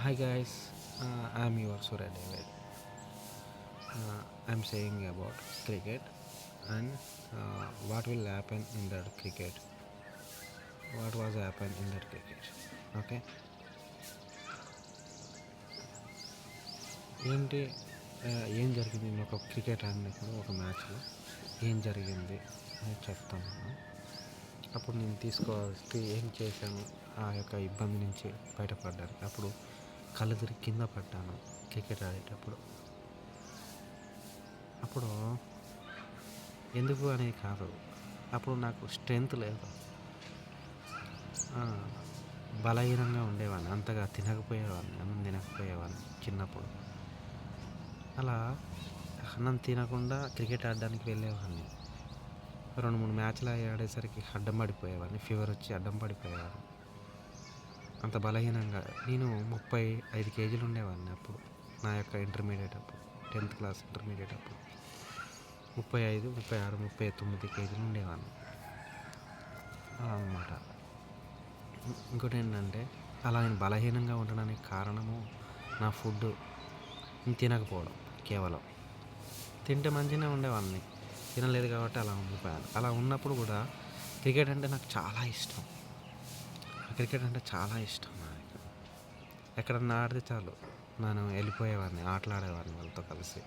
Hi guys, I'm your Surya David. I'm saying about cricket and what will happen in that cricket. What was happen in that cricket? Okay, ఏంటి ఏం జరిగింది నేను ఒక cricket ఆడినప్పుడు ఒక మ్యాచ్లో ఏం జరిగింది అని చెప్తాను నేను. అప్పుడు నేను తీసుకోవాల్సి ఏం చేశాను ఆ యొక్క ఇబ్బంది నుంచి బయటపడ్డానికి. అప్పుడు కళ్ళు తిరిగి కింద పడ్డాను క్రికెట్ ఆడేటప్పుడు. అప్పుడు ఎందుకు అనేది కాదు, అప్పుడు నాకు స్ట్రెంగ్త్ లేదు. ఆ, బలహీనంగా ఉండేవాడిని, అంతగా తినకపోయేవాడిని, అన్నం తినకపోయేవాడిని చిన్నప్పుడు. అలా అన్నం తినకుండా క్రికెట్ ఆడడానికి వెళ్ళేవాడిని. 2-3 మ్యాచ్లు ఆడేసరికి అడ్డం పడిపోయేవాడిని, ఫీవర్ వచ్చి అడ్డం పడిపోయేవాడిని. అంత బలహీనంగా నేను 35 కేజీలు ఉండేవాడిని అప్పుడు, నా యొక్క ఇంటర్మీడియట్ అప్పుడు, 10th క్లాస్ ఇంటర్మీడియట్ అప్పుడు 35, 36, 39 కేజీలు ఉండేవాడిని. అలా అన్నమాట. ఇంకోటి ఏంటంటే, అలా నేను బలహీనంగా ఉండడానికి కారణము నా ఫుడ్ తినకపోవడం. కేవలం తింటే మంచిగానే ఉండేవాడిని, తినలేదు కాబట్టి అలా ఉండిపోయాను. అలా ఉన్నప్పుడు కూడా క్రికెట్ అంటే నాకు చాలా ఇష్టం. క్రికెట్ అంటే చాలా ఇష్టం నాకు. ఎక్కడన్నా ఆడితే చాలు నేను వెళ్ళిపోయేవాడిని, ఆటలాడేవాడిని వాళ్ళతో కలిసి.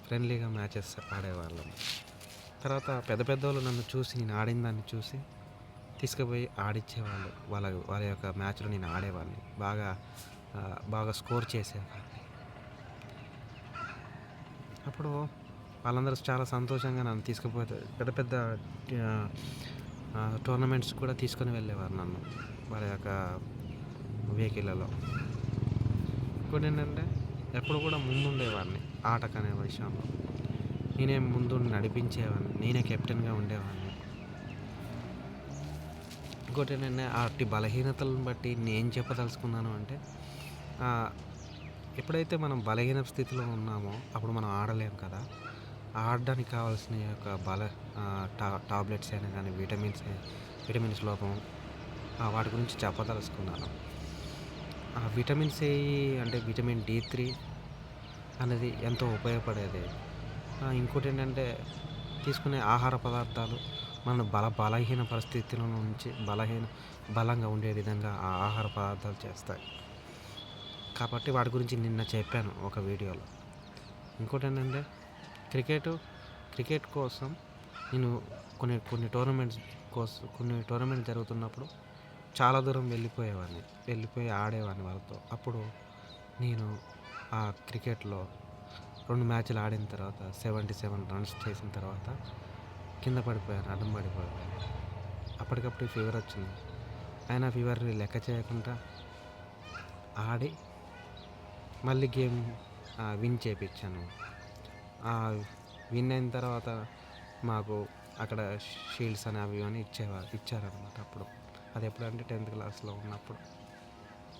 ఫ్రెండ్లీగా మ్యాచెస్ ఆడేవాళ్ళం. తర్వాత పెద్ద పెద్దవాళ్ళు నన్ను చూసి, నేను ఆడిన దాన్ని చూసి తీసుకుపోయి ఆడిచ్చేవాళ్ళు. వాళ్ళ యొక్క మ్యాచ్లో నేను ఆడేవాడిని, బాగా స్కోర్ చేసేవాడిని. అప్పుడు వాళ్ళందరూ చాలా సంతోషంగా నన్ను తీసుకుపోతే పెద్ద పెద్ద టోర్నమెంట్స్ కూడా తీసుకొని వెళ్ళేవారు నన్ను వాళ్ళ యొక్క వెహికల్లో. ఇంకోటి ఏంటంటే, ఎప్పుడు కూడా ముందుండేవాడిని ఆటకనే విషయంలో. నేనే ముందు నడిపించేవాడిని, నేనే కెప్టెన్గా ఉండేవాడిని. ఇంకోటి ఏంటంటే, అట్టి బలహీనతలను బట్టి నేను చెప్పదలుచుకున్నాను అంటే, ఎప్పుడైతే మనం బలహీన స్థితిలో ఉన్నామో అప్పుడు మనం ఆడలేం కదా. ఆడడానికి కావాల్సిన యొక్క టాబ్లెట్స్ అయినా కానీ, విటమిన్స్ లోపం, వాటి గురించి చెప్పదలుచుకున్నాను. విటమిన్స్ అంటే విటమిన్ D3 అనేది ఎంతో ఉపయోగపడేది. ఇంకోటి ఏంటంటే, తీసుకునే ఆహార పదార్థాలు మన బలహీన పరిస్థితుల నుంచి బలంగా ఉండే విధంగా ఆ ఆహార పదార్థాలు చేస్తాయి. కాబట్టి వాటి గురించి నిన్న చెప్పాను ఒక వీడియోలో. ఇంకోటి ఏంటంటే, క్రికెట్ కోసం నేను కొన్ని టోర్నమెంట్ జరుగుతున్నప్పుడు చాలా దూరం వెళ్ళిపోయి ఆడేవాడిని వాళ్ళతో. అప్పుడు నేను ఆ క్రికెట్లో 2 మ్యాచ్లు ఆడిన తర్వాత 77 రన్స్ చేసిన తర్వాత కింద పడిపోయాను, అడ్డం పడిపోయాను. అప్పటికప్పుడు ఫీవర్ వచ్చింది. అయినా ఫీవర్ని లెక్క చేయకుండా ఆడి మళ్ళీ గేమ్ విన్ చేయించాను. విన్ అయిన తర్వాత మాకు అక్కడ షీల్డ్స్ అని అవి అని ఇచ్చారనమాట. అప్పుడు అది ఎప్పుడంటే 10th క్లాస్లో ఉన్నప్పుడు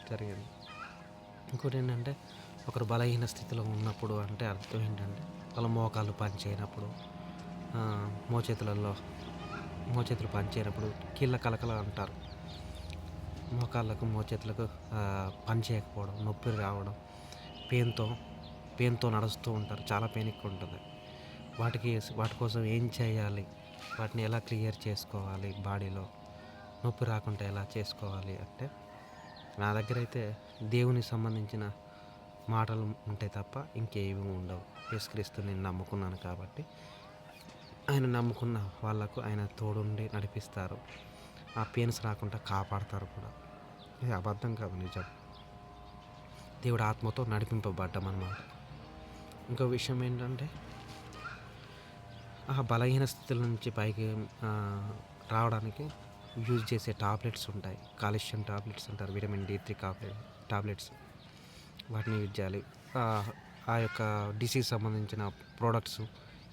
జరిగింది. ఇంకోటి ఏంటంటే, ఒకరు బలహీన స్థితిలో ఉన్నప్పుడు అంటే అర్థం ఏంటంటే, వాళ్ళ మోకాళ్ళు పనిచేయనప్పుడు, మోచేతులు పనిచేయనప్పుడు కీళ్ళ కలకల అంటారు. మోచేతులకు పని చేయకపోవడం, నొప్పి రావడం, పెయిన్తో నడుస్తూ ఉంటారు. చాలా పెయిన్ ఎక్కువ ఉంటుంది. వాటి కోసం ఏం చేయాలి, వాటిని ఎలా క్లియర్ చేసుకోవాలి, బాడీలో నొప్పి రాకుండా ఎలా చేసుకోవాలి అంటే, నా దగ్గర అయితే దేవునికి సంబంధించిన మాటలు ఉంటాయి తప్ప ఇంకేమీ ఉండవు. యేసుక్రీస్తు నేను నమ్ముకున్నాను కాబట్టి, ఆయన నమ్ముకున్న వాళ్ళకు ఆయన తోడుండి నడిపిస్తారు. ఆ పెయిన్స్ రాకుండా కాపాడతారు కూడా. ఇది అబద్ధం కాదు, నిజం. దేవుడు ఆత్మతో నడిపింపబడ్డామన్నమాట. ఇంకో విషయం ఏంటంటే, ఆ బలహీన స్థితుల నుంచి పైకి రావడానికి యూజ్ చేసే టాబ్లెట్స్ ఉంటాయి. కాల్షియం టాబ్లెట్స్ అంటారు, విటమిన్ D3 టాబ్లెట్స్. వాటిని యూజ్ చేయాలి. ఆ యొక్క డిసీజ్ సంబంధించిన ప్రోడక్ట్స్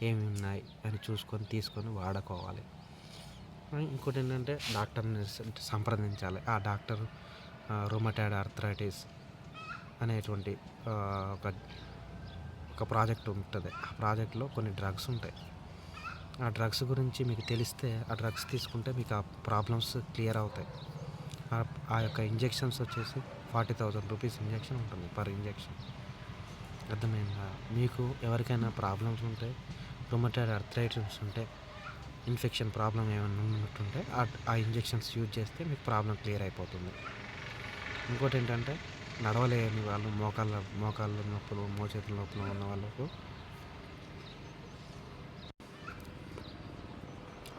ఏమి ఉన్నాయి అని తీసుకొని వాడుకోవాలి. ఇంకోటి ఏంటంటే, డాక్టర్ని సంప్రదించాలి. ఆ డాక్టర్ రుమటాయిడ్ ఆర్థరైటిస్ అనేటువంటి ఒక ప్రాజెక్ట్ ఉంటుంది. ఆ ప్రాజెక్ట్లో కొన్ని డ్రగ్స్ ఉంటాయి. ఆ డ్రగ్స్ గురించి మీకు తెలిస్తే ఆ డ్రగ్స్ తీసుకుంటే మీకు ఆ ప్రాబ్లమ్స్ క్లియర్ అవుతాయి. ఆ ఆ యొక్క ఇంజెక్షన్స్ వచ్చేసి 40,000 రూపీస్ ఇంజెక్షన్ ఉంటుంది పర్ ఇంజెక్షన్. అర్థమైందా? మీకు ఎవరికైనా ప్రాబ్లమ్స్ ఉంటే, రొమటాయిడ్ ఆర్థరైటిస్ ఉంటే, ఇన్ఫెక్షన్ ప్రాబ్లం ఏమైనా ఉన్నట్టుంటే ఆ ఇంజెక్షన్స్ యూజ్ చేస్తే మీకు ప్రాబ్లం క్లియర్ అయిపోతుంది. ఇంకోటి ఏంటంటే నడవలేని వాళ్ళు, మోకాళ్ళ నొప్పులు, మోచేతుల నొప్పులు ఉన్న వాళ్ళకు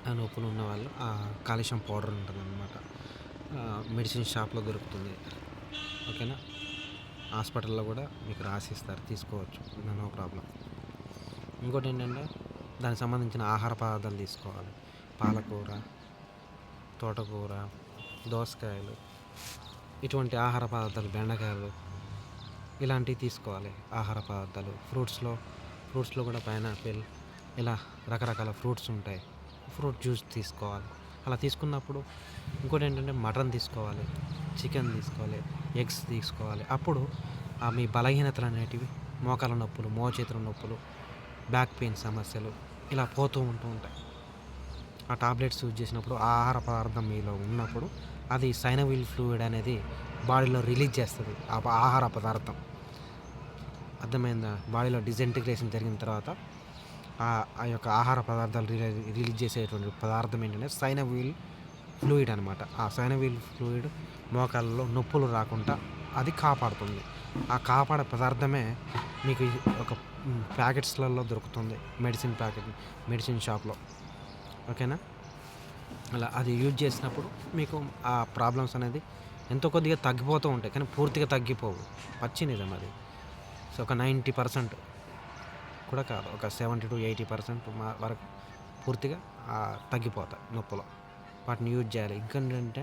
ఆ నొప్పులు ఉన్న వాళ్ళు ఆ కాల్షియం పౌడర్ ఉంటుందన్నమాట. మెడిసిన్ షాప్లో దొరుకుతుంది. ఓకేనా? హాస్పిటల్లో కూడా మీకు రాసిస్తారు, తీసుకోవచ్చు, నో ప్రాబ్లం. ఇంకోటి ఏంటంటే దానికి సంబంధించిన ఆహార పదార్థాలు తీసుకోవాలి. పాలకూర, తోటకూర, దోసకాయలు, ఇటువంటి ఆహార పదార్థాలు, బెండకాయలు ఇలాంటివి తీసుకోవాలి ఆహార పదార్థాలు. ఫ్రూట్స్లో కూడా పైనాపిల్, ఇలా రకరకాల ఫ్రూట్స్ ఉంటాయి. ఫ్రూట్ జ్యూస్ తీసుకోవాలి. అలా తీసుకున్నప్పుడు ఇంకోటి ఏంటంటే మటన్ తీసుకోవాలి, చికెన్ తీసుకోవాలి, ఎగ్స్ తీసుకోవాలి. అప్పుడు మీ బలహీనతలు అనేటివి, మోకాల నొప్పులు, మోచేతుల నొప్పులు, బ్యాక్ పెయిన్ సమస్యలు ఇలా పోతూ ఉంటాయి. ఆ టాబ్లెట్స్ యూజ్ చేసినప్పుడు ఆ ఆహార పదార్థం మీలో ఉన్నప్పుడు అది సైనోవిల్ ఫ్లూయిడ్ అనేది బాడీలో రిలీజ్ చేస్తుంది. ఆ ఆహార పదార్థం అర్థమైందా? బాడీలో డిసింటిగ్రేషన్ జరిగిన తర్వాత ఆ యొక్క ఆహార పదార్థాలు రిలీజ్ చేసేటువంటి పదార్థం ఏంటంటే సైనోవిల్ ఫ్లూయిడ్ అనమాట. ఆ సైనోవిల్ ఫ్లూయిడ్ మోకాళ్ళలో నొప్పులు రాకుండా అది కాపాడుతుంది. ఆ కాపాడే పదార్థమే మీకు ఒక ప్యాకెట్స్లలో దొరుకుతుంది, మెడిసిన్ షాప్లో. ఓకేనా? అలా అది యూజ్ చేసినప్పుడు మీకు ఆ ప్రాబ్లమ్స్ అనేది ఎంతో కొద్దిగా తగ్గిపోతూ ఉంటాయి, కానీ పూర్తిగా తగ్గిపోవు. పచ్చి నిజం అది. సో ఒక 90% కూడా కాదు, ఒక 70-80% వరకు పూర్తిగా తగ్గిపోతాయి నొప్పులు. వాటిని యూజ్ చేయాలి. ఇంకేంటంటే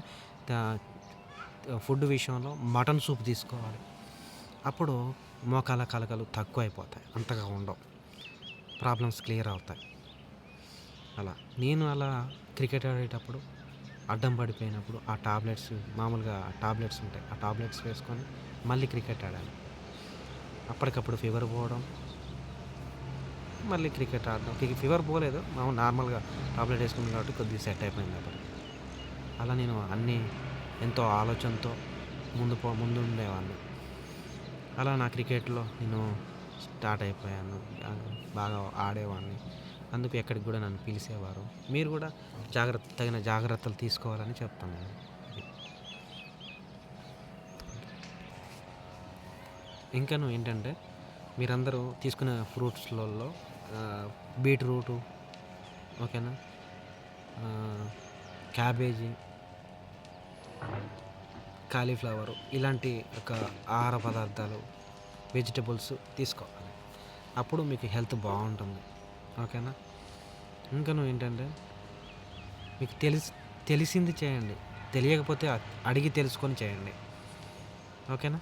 ఫుడ్ విషయంలో మటన్ సూప్ తీసుకోవాలి. అప్పుడు మోకాల కలకలు తక్కువ అయిపోతాయి, అంతగా ఉండవు, ప్రాబ్లమ్స్ క్లియర్ అవుతాయి. నేను క్రికెట్ ఆడేటప్పుడు అడ్డం పడిపోయినప్పుడు ఆ టాబ్లెట్స్, మామూలుగా టాబ్లెట్స్ ఉంటాయి, ఆ టాబ్లెట్స్ వేసుకొని మళ్ళీ క్రికెట్ ఆడాను. అప్పటికప్పుడు ఫీవర్ పోవడం, మళ్ళీ క్రికెట్ ఆడడం. ఫీవర్ పోలేదు, మామూలు నార్మల్గా టాబ్లెట్ వేసుకున్నాను కాబట్టి కొద్దిగా సెట్ అయిపోయింది అప్పటికి. అలా నేను అన్నీ ఎంతో ఆలోచనతో ముందు ఉండేవాడిని. అలా నా క్రికెట్లో నేను స్టార్ట్ అయిపోయాను, బాగా ఆడేవాడిని. అందుకు ఎక్కడికి కూడా నన్ను పిలిచేవారు. మీరు కూడా తగిన జాగ్రత్తలు తీసుకోవాలని చెప్తాను నేను. ఇంకాను ఏంటంటే మీరందరూ తీసుకునే ఫ్రూట్స్లలో బీట్రూటు, ఓకేనా, క్యాబేజీ, కాలీఫ్లవరు ఇలాంటి ఒక ఆహార పదార్థాలు, వెజిటబుల్స్ తీసుకోవాలి. అప్పుడు మీకు హెల్త్ బాగుంటుంది. ఓకేనా? ఇంకను ఏంటంటే మీకు తెలిసింది చేయండి, తెలియకపోతే అడిగి తెలుసుకొని చేయండి. ఓకేనా?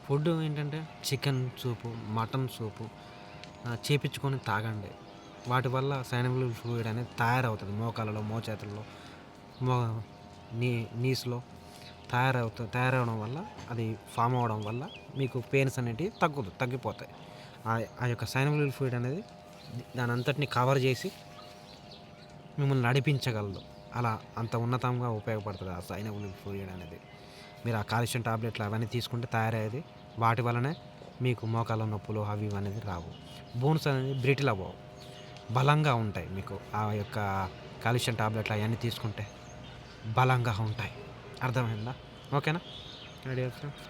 ఫుడ్ ఏంటంటే చికెన్ సూపు, మటన్ సూపు చేపించుకొని తాగండి. వాటి వల్ల సైనోవిల్ ఫ్లూయిడ్ అనేది తయారవుతుంది మోకాళ్ళలో, మోచేతుల్లో, నీస్లో తయారవడం వల్ల, అది ఫామ్ అవ్వడం వల్ల మీకు పెయిన్స్ అనేటివి తగ్గిపోతాయి. ఆ యొక్క సైనోవిల్ ఫ్లూయిడ్ అనేది దాని అంతటిని కవర్ చేసి మిమ్మల్ని నడిపించగలదు. అలా అంత ఉన్నతంగా ఉపయోగపడుతుంది ఆ సైనోవిల్ ఫ్లూయిడ్ అనేది. మీరు ఆ కాల్షియం టాబ్లెట్లు అవన్నీ తీసుకుంటే తయారయ్యేది. వాటి వల్లనే మీకు మోకాళ్ళ నొప్పులు అవి అనేది రావు. బోన్స్ అనేది బ్రిటిల్ అవ్వవు, బలంగా ఉంటాయి. మీకు ఆ యొక్క కాల్షియం టాబ్లెట్లు అవన్నీ తీసుకుంటే బలంగా ఉంటాయి. అర్థమైందా? ఓకేనా? Idea friends.